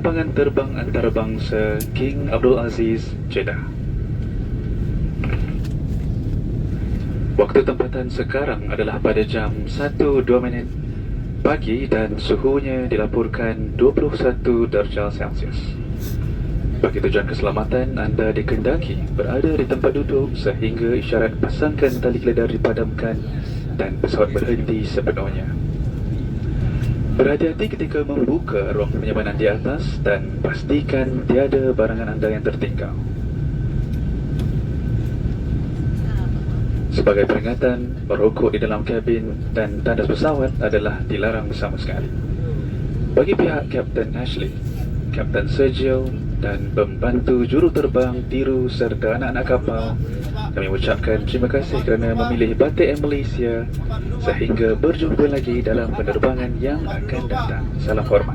Penerbangan terbang antarabangsa King Abdul Aziz, Jeddah. Waktu tempatan sekarang adalah pada jam 1.02 pagi dan suhunya dilaporkan 21 darjah Celsius. Bagi tujuan keselamatan, anda dikendaki berada di tempat duduk sehingga isyarat pasangkan tali keledar dipadamkan dan pesawat berhenti sepenuhnya. Berhati-hati ketika membuka ruang penyimpanan di atas dan pastikan tiada barangan anda yang tertinggal. Sebagai peringatan, merokok di dalam kabin dan tandas pesawat adalah dilarang sama sekali. Bagi pihak Kapten Ashley, Kapten Sergio dan pembantu juruterbang, tiru serta anak-anak kapal, kami ucapkan terima kasih kerana memilih Batik Air Malaysia sehingga berjumpa lagi dalam penerbangan yang akan datang. Salam hormat.